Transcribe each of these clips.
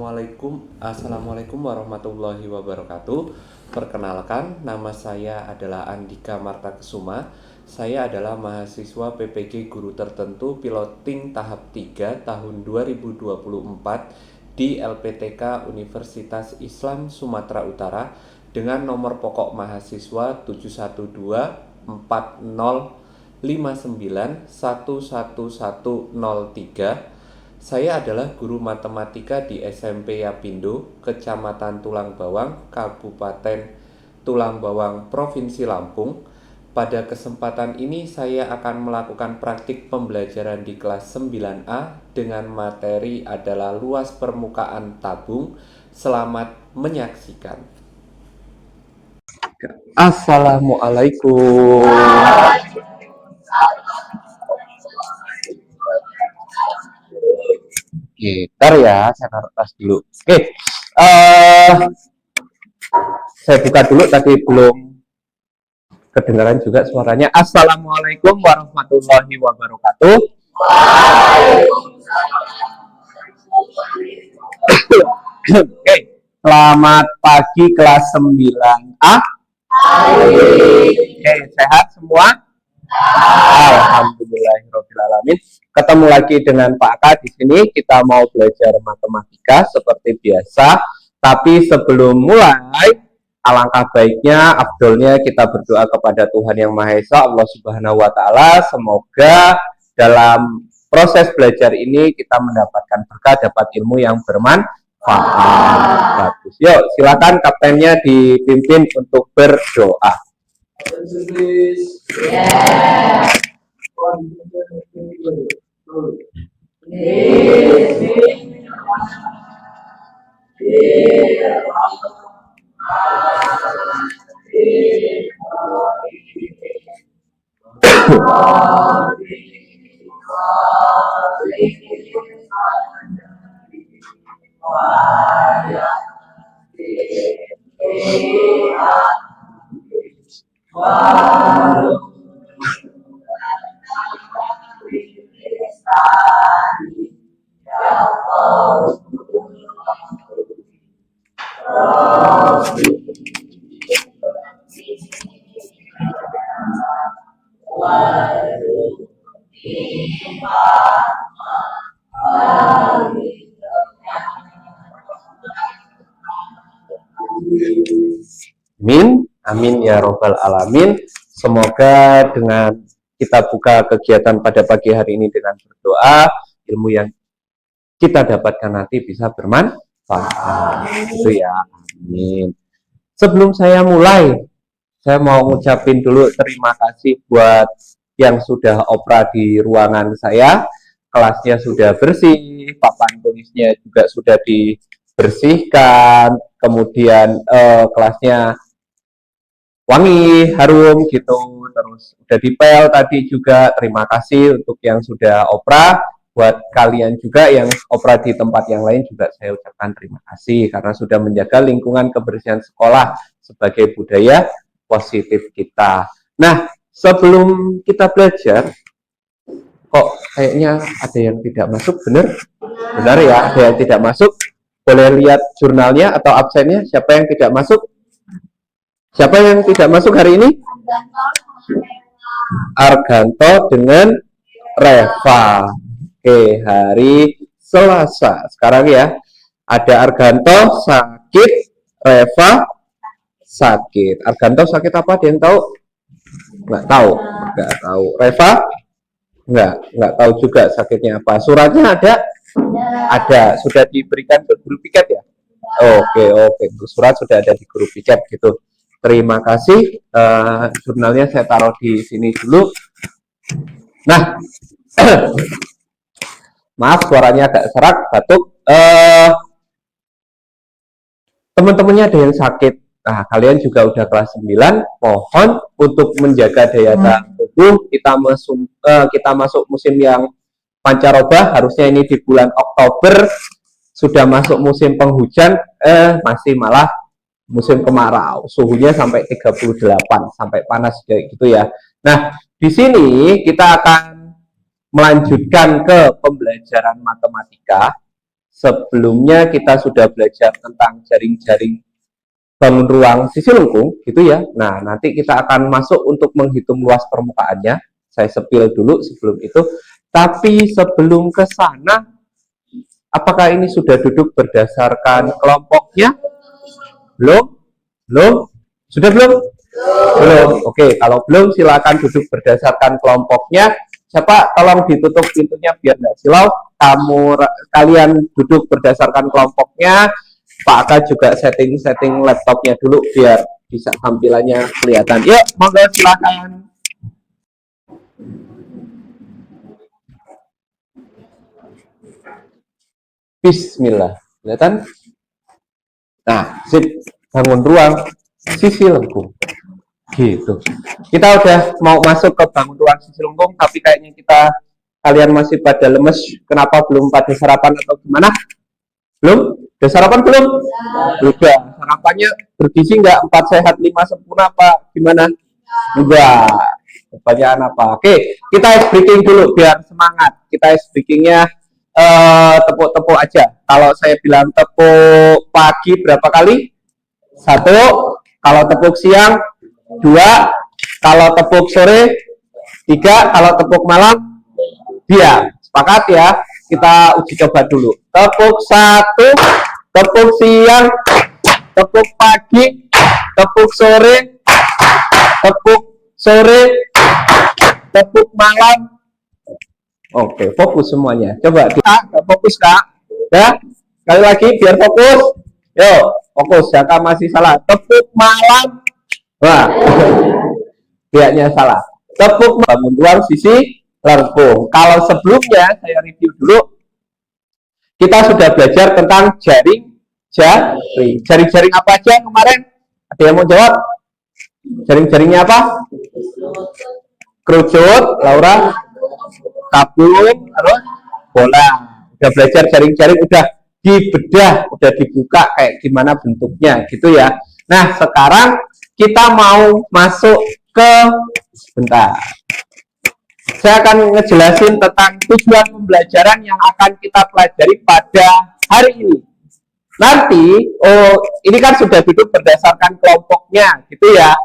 Assalamualaikum warahmatullahi wabarakatuh. Perkenalkan, nama saya adalah Andika Marta Kesuma. Saya adalah mahasiswa PPG Guru Tertentu Piloting Tahap 3 tahun 2024 di LPTK Universitas Islam Sumatera Utara dengan nomor pokok mahasiswa 7124059111103. Saya adalah guru matematika di SMP Yapindo, Kecamatan Tulang Bawang, Kabupaten Tulang Bawang, Provinsi Lampung. Pada kesempatan ini saya akan melakukan praktik pembelajaran di kelas 9A dengan materi adalah luas permukaan tabung. Selamat menyaksikan. Assalamualaikum. Oke, ntar ya, saya taruh tas dulu. Oke, saya buka dulu, tadi belum kedengaran juga suaranya. Assalamualaikum warahmatullahi wabarakatuh. Oke, selamat pagi kelas 9A. Oke, sehat semua? Alhamdulillahirobbilalamin. Ketemu lagi dengan Pak Aka di sini. Kita mau belajar matematika seperti biasa. Tapi sebelum mulai, alangkah baiknya, afdolnya kita berdoa kepada Tuhan Yang Maha Esa, Allah Subhanahu Wa Taala. Semoga dalam proses belajar ini kita mendapatkan berkah, dapat ilmu yang bermanfaat. Bagus. Yuk, silakan kaptennya dipimpin untuk berdoa. Amin, amin ya robbal alamin. Semoga dengan kita buka kegiatan pada pagi hari ini dengan berdoa, ilmu yang kita dapatkan nanti bisa bermanfaat. Itu ya, amin. Sebelum saya mulai, saya mau ngucapin dulu terima kasih buat yang sudah opera di ruangan saya. Kelasnya sudah bersih, papan tulisnya juga sudah dibersihkan, kemudian kelasnya wangi, harum gitu, terus udah dipel tadi juga. Terima kasih untuk yang sudah opera. Buat kalian juga yang opera di tempat yang lain juga saya ucapkan terima kasih karena sudah menjaga lingkungan kebersihan sekolah sebagai budaya positif kita. Nah, sebelum kita belajar, kok kayaknya ada yang tidak masuk, benar? Benar ya, ada yang tidak masuk. Boleh lihat jurnalnya atau absennya, siapa yang tidak masuk? Siapa yang tidak masuk hari ini? Arganto dengan Reva. Oke, hari Selasa. Sekarang ya, ada Arganto sakit, Reva sakit. Arganto sakit apa? Ada yang tahu? Nggak tahu. Nggak tahu. Reva? Nggak tahu juga sakitnya apa. Suratnya ada? Ada. Sudah diberikan ke guru piket ya? Oke. Surat sudah ada di guru piket gitu. Terima kasih. Jurnalnya saya taruh di sini dulu. Nah, maaf suaranya agak serak, batuk. Teman-temannya ada yang sakit. Nah, kalian juga udah kelas 9, mohon untuk menjaga daya tahan tubuh. Kita masuk musim yang pancaroba, harusnya ini di bulan Oktober, sudah masuk musim penghujan, masih malah musim kemarau, suhunya sampai 38, sampai panas kayak gitu ya. Nah, di sini kita akan melanjutkan ke pembelajaran matematika. sebelumnya kita sudah belajar tentang jaring-jaring bangun ruang sisi lengkung, gitu ya. Nah, nanti kita akan masuk untuk menghitung luas permukaannya. Saya sepil dulu sebelum itu. Tapi sebelum ke sana, apakah ini sudah duduk berdasarkan kelompoknya? Belum? Belum? Sudah belum? Belum. Oke, kalau belum silakan duduk berdasarkan kelompoknya. Siapa tolong ditutup pintunya biar nggak silau. Kalian duduk berdasarkan kelompoknya. Pak Aka juga setting laptopnya dulu biar bisa tampilannya kelihatan. Yuk, monggo silakan. Bismillah. Kelihatan? Nah, sip. Bangun ruang sisi lengkung. Gitu. Kita udah mau masuk ke bangun ruang sisi lengkung, tapi kayaknya kalian masih pada lemes. Kenapa belum pada sarapan atau gimana? Belum? Udah sarapan belum? Udah. Sarapannya bergizi nggak? 4 sehat 5 sempurna apa gimana? Enggak. Pertanyaan apa? Oke, kita ice breaking dulu biar semangat. Kita ice breakingnya tepuk-tepuk aja. Kalau saya bilang tepuk pagi berapa kali? 1. Kalau tepuk siang 2, kalau tepuk sore 3, kalau tepuk malam diam. Sepakat ya? Kita uji coba dulu. Tepuk 1, tepuk siang, tepuk pagi, tepuk sore, tepuk malam. Oke, fokus semuanya. Coba kita fokus, Kak. Ya, sekali lagi biar fokus. Yuk, fokus. Jaka masih salah. Tepuk malam. Wah, pihaknya salah. Tepuk bangun ruang sisi lengkung. Kalau sebelumnya saya review dulu, kita sudah belajar tentang jaring. Jaring-jaring apa aja kemarin? Ada yang mau jawab? Jaring-jaringnya apa? Kerucut, Laura. Tabung, terus bola. Udah belajar jaring-jaring, udah dibedah, udah dibuka kayak gimana bentuknya, gitu ya. Nah, sekarang kita mau masuk ke sebentar. Saya akan ngejelasin tentang tujuan pembelajaran yang akan kita pelajari pada hari ini. Nanti, ini kan sudah duduk berdasarkan kelompoknya, gitu ya.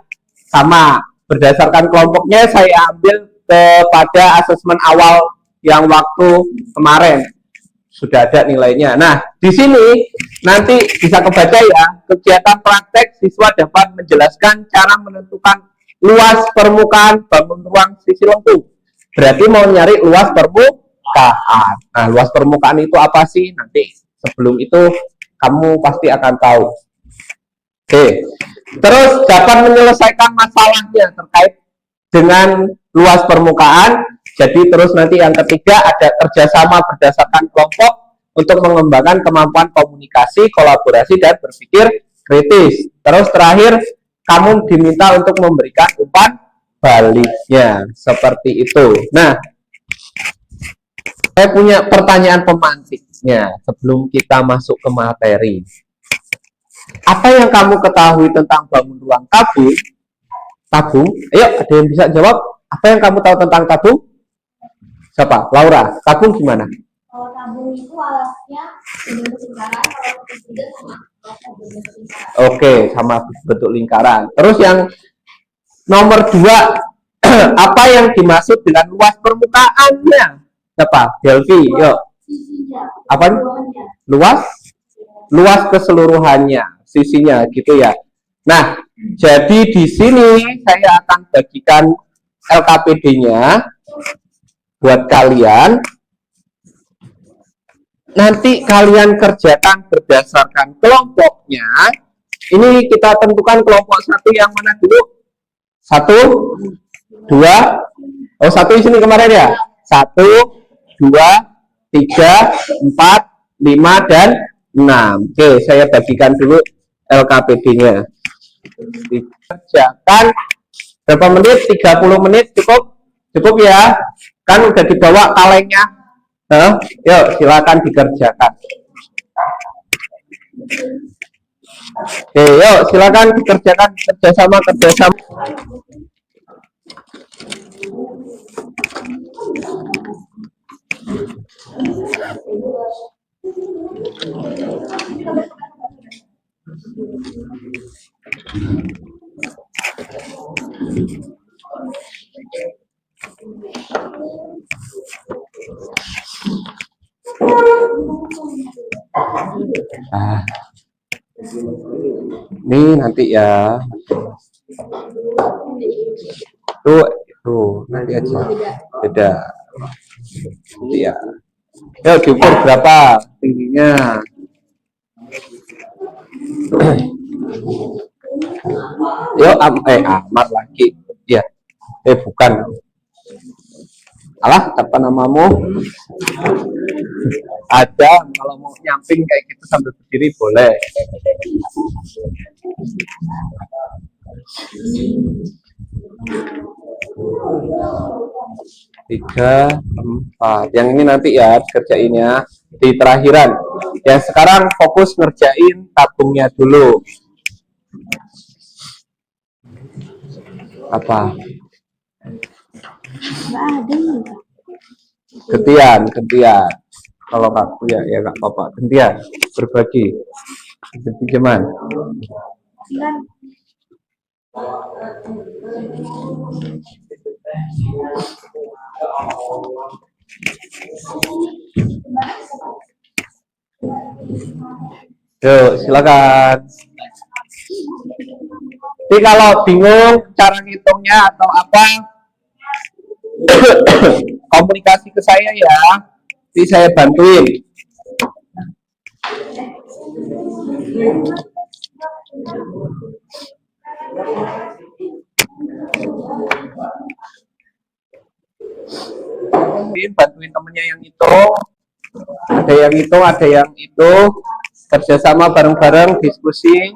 Sama, berdasarkan kelompoknya saya ambil kepada asesmen awal yang waktu kemarin. Sudah ada nilainya. Nah, di sini nanti bisa kebaca ya, kegiatan praktek siswa dapat menjelaskan cara menentukan luas permukaan bangun ruang sisi lengkung. Berarti mau nyari luas permukaan. Nah, luas permukaan itu apa sih? Nanti sebelum itu kamu pasti akan tahu. Oke. Terus dapat menyelesaikan masalahnya terkait dengan luas permukaan. Jadi terus nanti yang ketiga ada kerjasama berdasarkan kelompok untuk mengembangkan kemampuan komunikasi, kolaborasi, dan berpikir kritis. Terus terakhir kamu diminta untuk memberikan umpan baliknya seperti itu. Nah, saya punya pertanyaan pemantiknya sebelum kita masuk ke materi. Apa yang kamu ketahui tentang bangun ruang tabung? Tabung, ayo ada yang bisa jawab? Apa yang kamu tahu tentang tabung? Siapa? Laura, tabung gimana? Kalau tabung itu alasnya berbentuk lingkaran, kalau tidak sama berbentuk lingkaran. Oke, sama bentuk lingkaran. Terus yang nomor 2, apa yang dimaksud dengan luas permukaannya? Siapa? Delvi, yuk. Apa? Luas keseluruhannya, sisinya, gitu ya. Nah, jadi di sini saya akan bagikan LKPD-nya buat kalian. Nanti kalian kerjakan berdasarkan kelompoknya. Ini kita tentukan kelompok 1 yang mana dulu? 1, 2, 1 di sini kemarin ya. 1, 2, 3, 4, 5, dan 6. Oke, saya bagikan dulu LKPD-nya. Dikerjakan berapa menit? 30 menit cukup? Cukup ya? Kan udah dibawa kalengnya. Yuk, silakan dikerjakan. Oke, yuk silakan dikerjakan kerjasama. Ah, ini nanti ya. Tuh, nanti aja. Beda. Nanti ya. Yuk diukur berapa tingginya. Yuk, amat lagi. Ya. Bukan. Alah, apa namamu? Ada, kalau mau nyamping kayak gitu sambil berdiri boleh. Tiga, empat. Yang ini nanti ya kerjainnya di terakhiran. Yang sekarang fokus ngerjain tabungnya dulu. Apa? Gantian. Kalau aku ya nggak apa-apa. Gantian, berbagi. Pinjaman. Yuk, silakan. Jadi kalau bingung cara ngitungnya atau apa, komunikasi ke saya ya. Nanti saya bantuin. Bantuin temennya yang hitung, ada yang itu, kerjasama bareng-bareng, diskusi.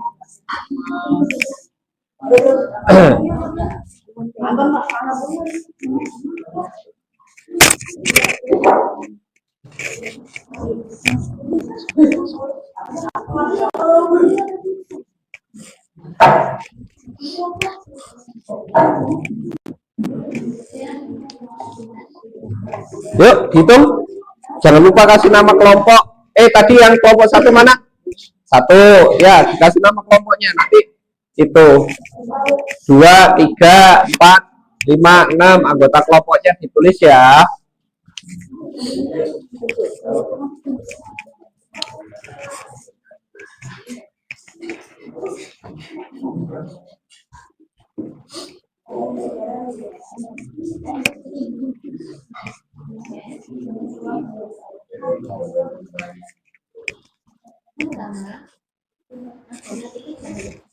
Yuk, hitung. Jangan lupa kasih nama kelompok. Tadi yang kelompok satu mana? Satu, ya, kasih nama kelompoknya. Nanti itu 2, 3, 4, 5, 6 anggota kelompoknya ditulis ya.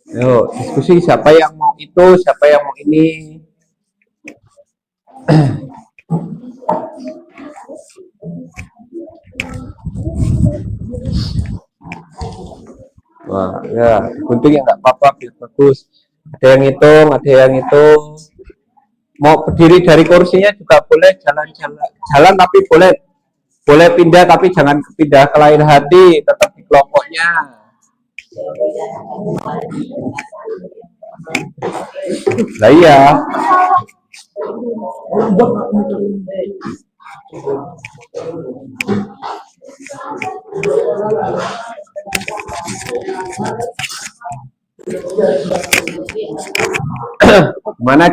Yuk, diskusi siapa yang mau itu, siapa yang mau ini. Wah, ya, gunting ya nggak apa-apa, biar bagus. Ada yang hitung, Mau berdiri dari kursinya juga boleh, jalan tapi boleh pindah tapi jangan pindah ke lain hati, tetap di kelompoknya. Lah iya.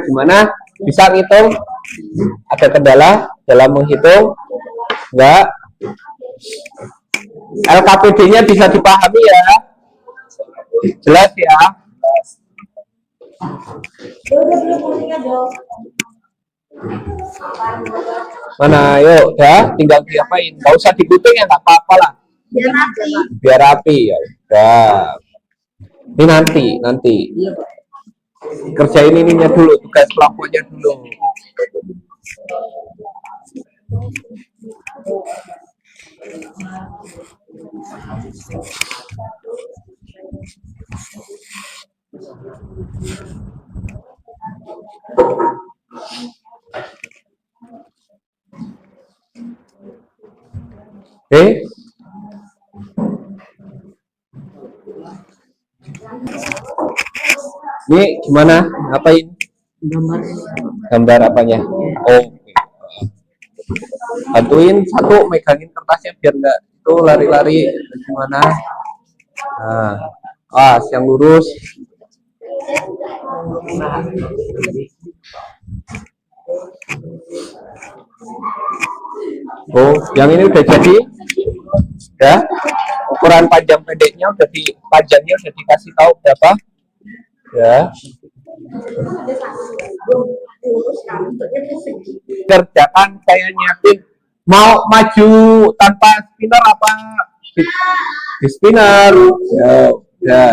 Gimana? Bisa ngitung? Ada kendala dalam menghitung? Enggak? LKPD-nya bisa dipahami ya? Jelas ya? Mana, yuk, udah, tinggal diapain? Gak usah digunting ya, nggak apa-apa lah. Biar rapi ya. Udah. Ini nanti. Kerjain ininya dulu, tugas kelompoknya dulu. Ini gimana? Ngapain? Gambar apanya? Bantuin satu megangin kertasnya biar nggak itu lari-lari gimana. Nah, yang lurus. Oh, yang ini udah jadi, ya. Ukuran panjang pendeknya panjangnya udah dikasih tahu berapa, ya. Kerjakan saya nyiapin. Mau maju tanpa spinner apa di spinner? Ya, ya.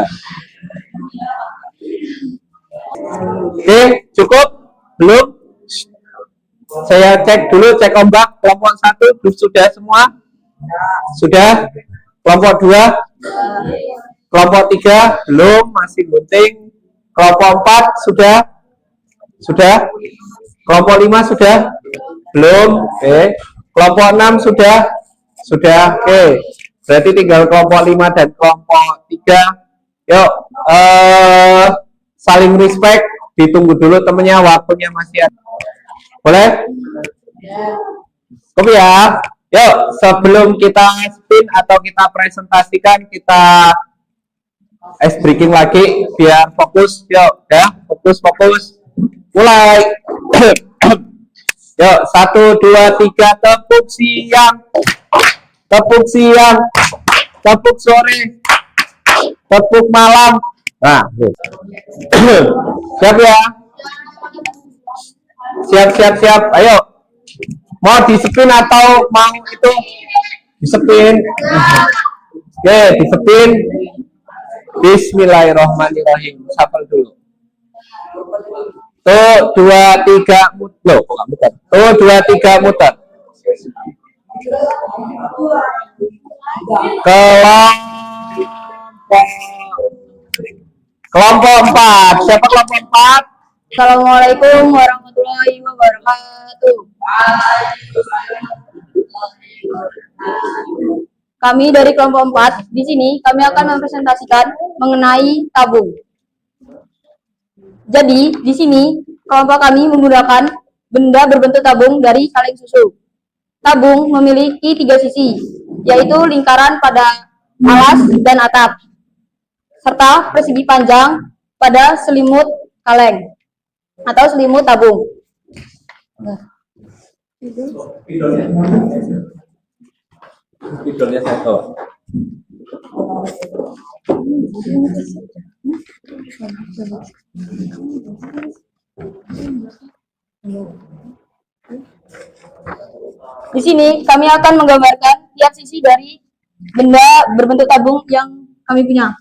Oke, cukup? Belum? Saya cek dulu, cek ombak. Kelompok 1 sudah semua? Sudah? Kelompok 2? Kelompok 3? Belum, masih gunting. Kelompok 4 sudah? Sudah? Kelompok 5 sudah? Belum? Oke. Kelompok 6 sudah? Sudah. Oke. Berarti tinggal kelompok 5 dan kelompok 3. Yuk, saling respect. Ditunggu dulu temennya, waktunya masih ada. Boleh? Kopi ya. Yuk, sebelum kita spin atau kita presentasikan, kita ice breaking lagi biar fokus. Yuk, ya, fokus. Mulai. Yuk, 1, 2, 3, tepuk siang, tepuk sore, tepuk malam. Nah, siap ya? Siap. Ayo, mau di-spin atau mau itu di-spin? Oke, di-spin. Bismillahirrahmanirrahim. Shuffle dulu. Tuh, 2, 3 muter. Loh, kok muter? Tuh, 2, 3 muter. Kelompok 4. Siapa kelompok 4? Assalamualaikum warahmatullahi wabarakatuh. Kami dari kelompok 4, di sini kami akan mempresentasikan mengenai tabung. Jadi, di sini kelompok kami menggunakan benda berbentuk tabung dari kaleng susu. Tabung memiliki 3 sisi, yaitu lingkaran pada alas dan atap, serta persegi panjang pada selimut kaleng atau selimut tabung. Spidolnya satu. Di sini kami akan menggambarkan tiap sisi dari benda berbentuk tabung yang kami punya.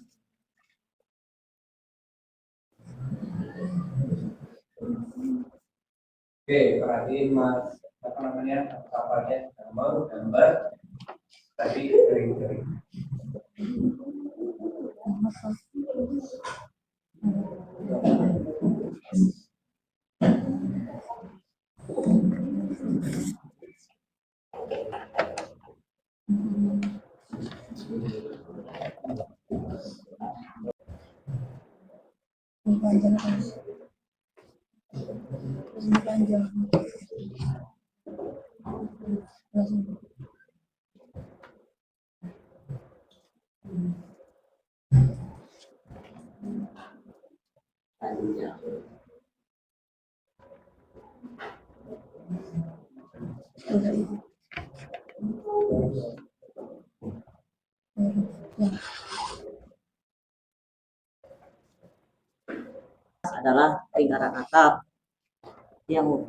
Oke, perhatiin Mas, apa namanya, kapalnya gambar tadi kering. Adalah lingkaran atap yang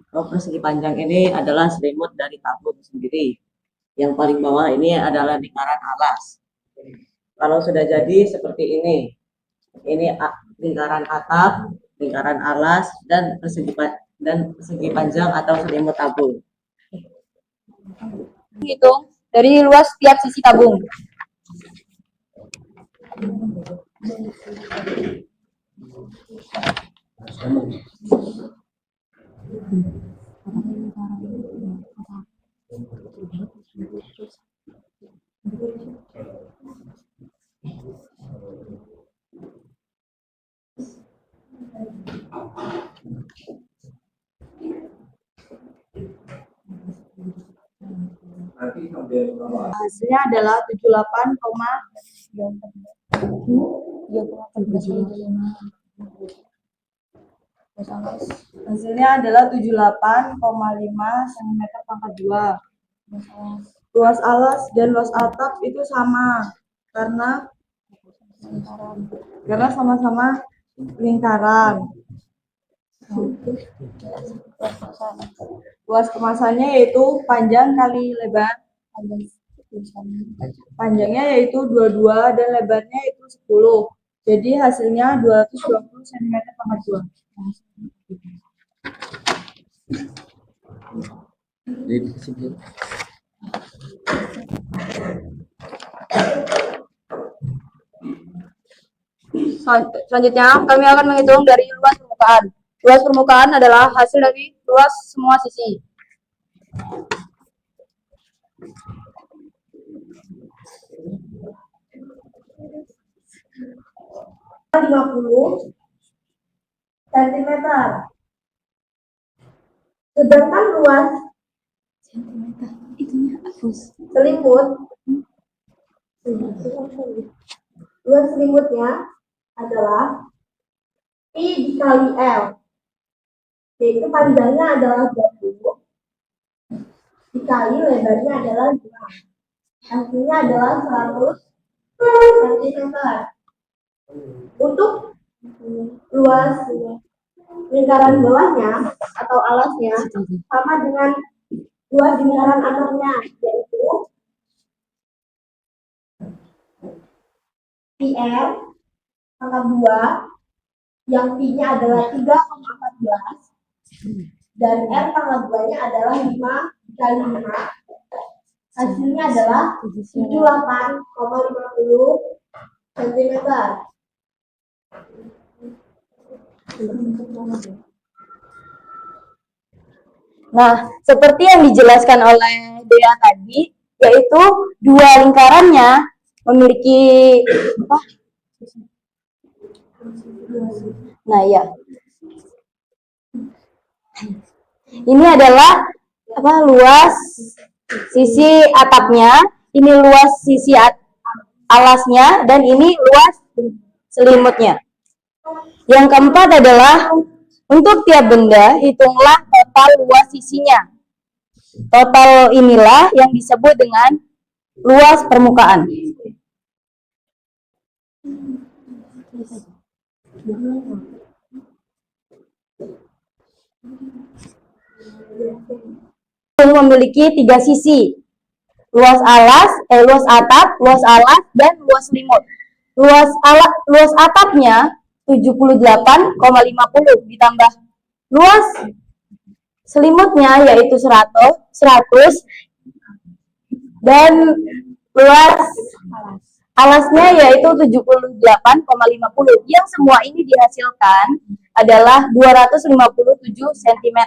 persegi panjang ini adalah selimut dari tabung sendiri. Yang paling bawah ini adalah lingkaran alas. Kalau sudah jadi seperti ini lingkaran atap, lingkaran alas, dan persegi panjang atau selimut tabung. Hitung dari luas tiap sisi tabung. Hasilnya adalah 78,9. Hasilnya adalah 78,5 cm pangkat 2. Luas alas dan luas atap itu sama karena sama-sama lingkaran. Luas kemasannya yaitu panjang kali lebar. Panjangnya yaitu 22 dan lebarnya itu 10. Jadi hasilnya 220 cm pangkat 2. Selanjutnya, kami akan menghitung dari luas permukaan. Luas permukaan adalah hasil dari luas semua sisi. cm. Sedangkan luas selimut, luas selimutnya adalah Pi dikali L, yaitu panjangnya adalah 20 dikali lebarnya adalah 5. Hasilnya adalah 100 cm. Untuk luas lingkaran bawahnya atau alasnya sama dengan luas lingkaran atapnya, yaitu PR pangkat 2 yang P-nya adalah 3,14 dan R pangkat 2-nya adalah 5 dikali 5. Hasilnya adalah 78,50 cm. Nah, seperti yang dijelaskan oleh Dea tadi, yaitu dua lingkarannya memiliki apa? Nah, ya. Ini adalah apa? Luas sisi atapnya, ini luas sisi alasnya, dan ini luas selimutnya. Yang keempat adalah untuk tiap benda, hitunglah total luas sisinya. Total inilah yang disebut dengan luas permukaan. Memiliki 3 sisi. Luas atap, luas alas, dan luas selimut. Luas atapnya 78,50 ditambah luas selimutnya yaitu 100 dan luas alasnya yaitu 78,50. Yang semua ini dihasilkan adalah 257 cm.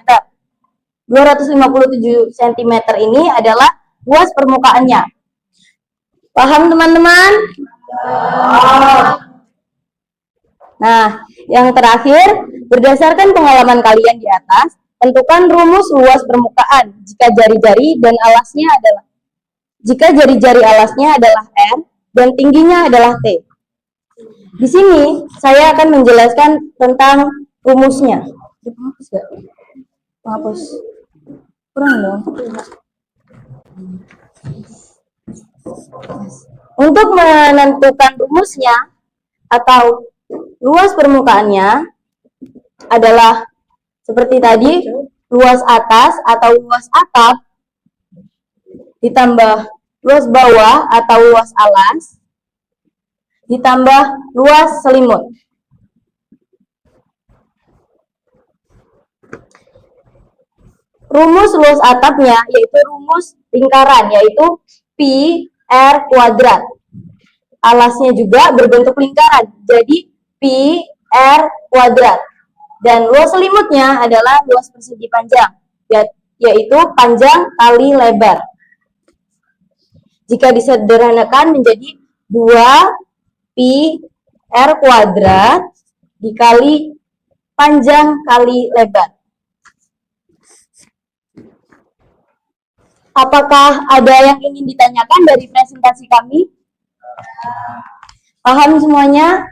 257 cm ini adalah luas permukaannya. Paham teman-teman? Nah, yang terakhir, berdasarkan pengalaman kalian di atas, tentukan rumus luas permukaan jika jari-jari alasnya adalah R dan tingginya adalah T. Di sini saya akan menjelaskan tentang rumusnya. Penghapus. Kurang dong. Untuk menentukan rumusnya atau luas permukaannya adalah seperti tadi, luas atas atau luas atap ditambah luas bawah atau luas alas ditambah luas selimut. Rumus luas atapnya yaitu rumus lingkaran, yaitu Pi R kuadrat. Alasnya juga berbentuk lingkaran, jadi Pi R kuadrat. Dan luas selimutnya adalah luas persegi panjang, yaitu panjang kali lebar. Jika disederhanakan menjadi 2 Pi R kuadrat dikali panjang kali lebar. Apakah ada yang ingin ditanyakan dari presentasi kami? Paham semuanya?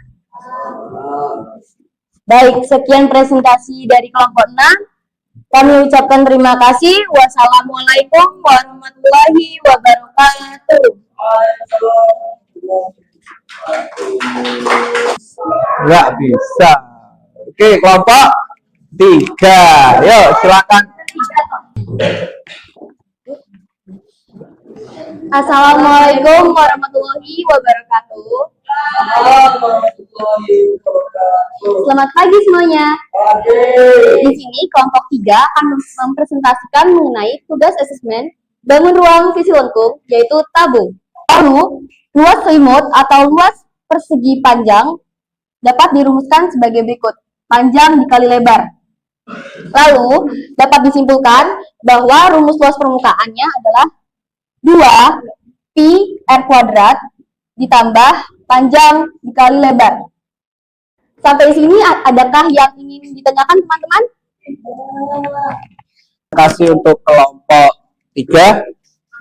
Baik, sekian presentasi dari kelompok 6. Kami ucapkan terima kasih. Wassalamualaikum warahmatullahi wabarakatuh. Nggak bisa. Oke, kelompok 3. Yuk, silakan. Assalamualaikum warahmatullahi wabarakatuh. Selamat pagi semuanya. Di sini kelompok 3 akan mempresentasikan mengenai tugas asesmen bangun ruang visi lengkung, yaitu tabung. Lalu, luas selimut atau luas persegi panjang dapat dirumuskan sebagai berikut. Panjang dikali lebar. Lalu, dapat disimpulkan bahwa rumus luas permukaannya adalah 2 pi r kuadrat ditambah panjang dikali lebar. Sampai sini adakah yang ingin ditanyakan teman-teman? Terima kasih untuk kelompok 3.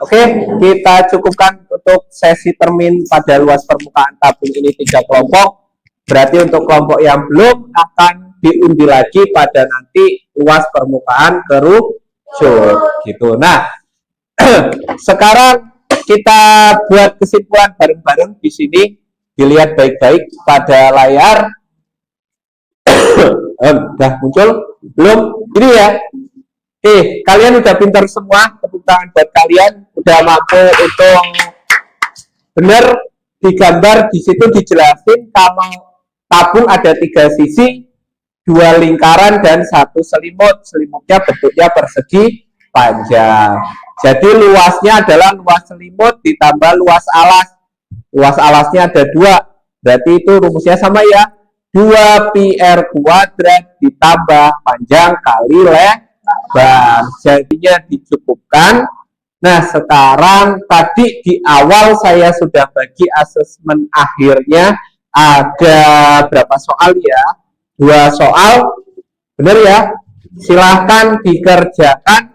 Oke, kita cukupkan untuk sesi termin pada luas permukaan tabung ini 3 kelompok. Berarti untuk kelompok yang belum akan diundi lagi pada nanti luas permukaan kerucut gitu. Nah, sekarang kita buat kesimpulan bareng-bareng di sini. Dilihat baik-baik pada layar. Udah muncul? Belum? Ini ya. Kalian udah pintar semua. Tepuk tangan buat kalian. Udah mampu untuk benar digambar. Di situ dijelasin kalau tabung ada 3 sisi, 2 lingkaran dan 1 selimut. Selimutnya bentuknya persegi panjang. Jadi luasnya adalah luas selimut ditambah luas alas. Luas alasnya ada 2. Berarti itu rumusnya sama ya. 2 pi r kuadrat ditambah panjang kali lebar. Jadinya dicukupkan. Nah, sekarang tadi di awal saya sudah bagi asesmen akhirnya. Ada berapa soal ya? 2 soal. Benar ya? Silahkan dikerjakan.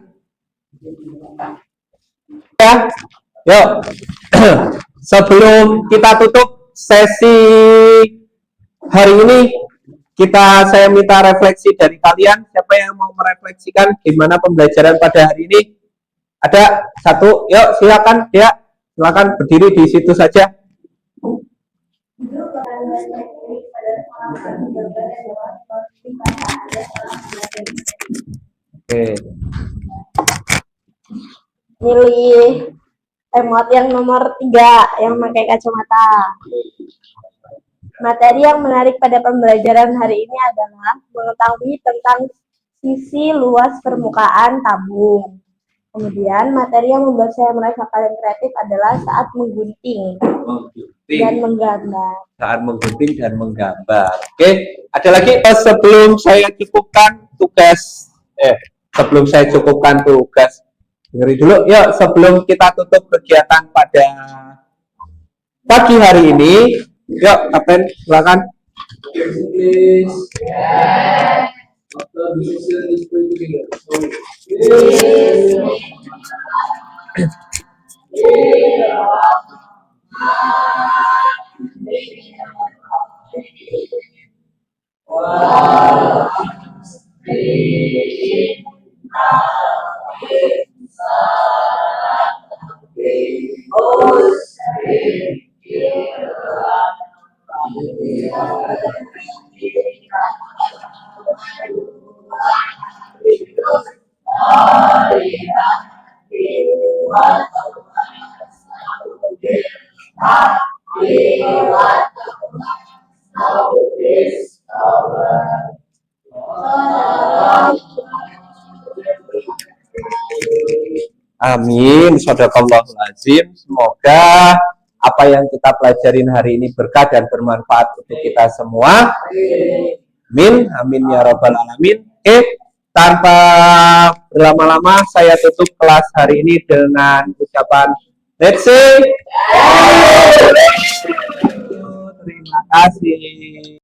Ya, yuk. Sebelum kita tutup sesi hari ini, saya minta refleksi dari kalian. Siapa yang mau merefleksikan gimana pembelajaran pada hari ini? Ada 1, yuk silakan ya, silakan berdiri di situ saja. Oke. Milih emot yang nomor 3 yang memakai kacamata. Materi yang menarik pada pembelajaran hari ini adalah mengetahui tentang sisi luas permukaan tabung. Kemudian materi yang membuat saya merasa paling kreatif adalah saat menggunting dan menggambar. Saat menggunting dan menggambar. Oke, ada lagi sebelum saya cukupkan tugas. Dengerin dulu, yuk sebelum kita tutup kegiatan pada pagi hari ini, yuk Kapten silakan. Amin, shadaqallahul azim. Semoga apa yang kita pelajarin hari ini berkah dan bermanfaat untuk kita semua. Amin, amin ya robbal alamin. Tanpa berlama-lama saya tutup kelas hari ini dengan ucapan let's say terima kasih.